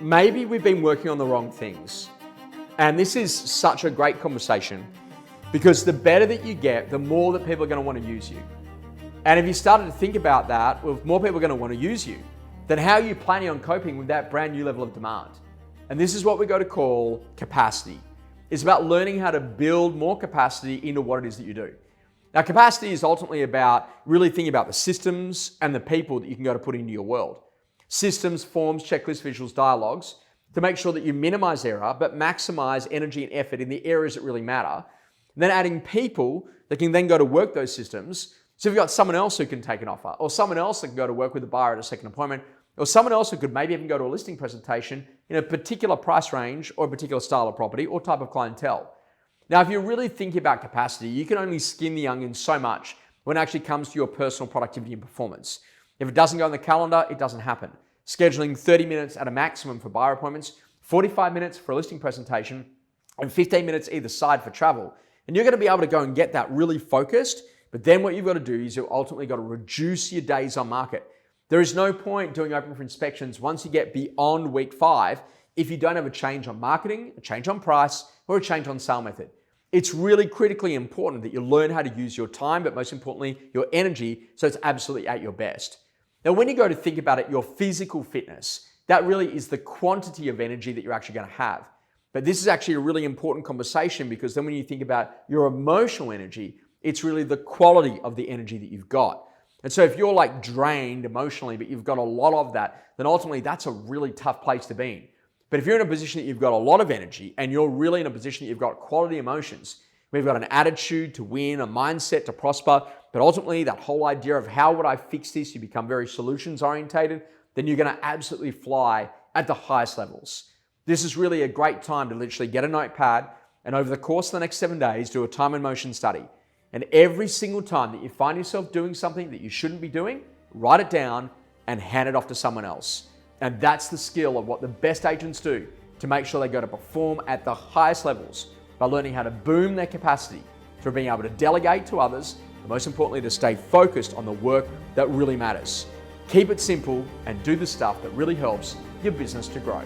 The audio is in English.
maybe we've been working on the wrong things. And this is such a great conversation because the better that you get, the more that people are going to want to use you. And if you started to think about that, well, if more people are going to want to use you, then how are you planning on coping with that brand new level of demand? And this is what we go to call capacity. It's about learning how to build more capacity into what it is that you do. Now, capacity is ultimately about really thinking about the systems and the people that you can go to put into your world. Systems, forms, checklists, visuals, dialogues, to make sure that you minimize error, but maximize energy and effort in the areas that really matter. And then adding people that can then go to work those systems. So if you've got someone else who can take an offer, or someone else that can go to work with a buyer at a second appointment, or someone else who could maybe even go to a listing presentation in a particular price range or a particular style of property or type of clientele. Now, if you're really thinking about capacity, you can only skin the onion so much when it actually comes to your personal productivity and performance. If it doesn't go on the calendar, it doesn't happen. Scheduling 30 minutes at a maximum for buyer appointments, 45 minutes for a listing presentation, and 15 minutes either side for travel. And you're going to be able to go and get that really focused, but then what you've got to do is you've ultimately got to reduce your days on market. There is no point doing open for inspections once you get beyond week 5 if you don't have a change on marketing, a change on price, or a change on sale method. It's really critically important that you learn how to use your time, but most importantly, your energy, so it's absolutely at your best. Now, when you go to think about it, your physical fitness, that really is the quantity of energy that you're actually going to have. But this is actually a really important conversation because then when you think about your emotional energy, it's really the quality of the energy that you've got. And so if you're like drained emotionally, but you've got a lot of that, then ultimately that's a really tough place to be in. But if you're in a position that you've got a lot of energy and you're really in a position that you've got quality emotions, we've got an attitude to win, a mindset to prosper, but ultimately that whole idea of how would I fix this, you become very solutions orientated, then you're going to absolutely fly at the highest levels. This is really a great time to literally get a notepad and over the course of the next 7 days, do a time and motion study. And every single time that you find yourself doing something that you shouldn't be doing, write it down and hand it off to someone else. And that's the skill of what the best agents do to make sure they go to perform at the highest levels by learning how to boom their capacity through being able to delegate to others, and most importantly, to stay focused on the work that really matters. Keep it simple and do the stuff that really helps your business to grow.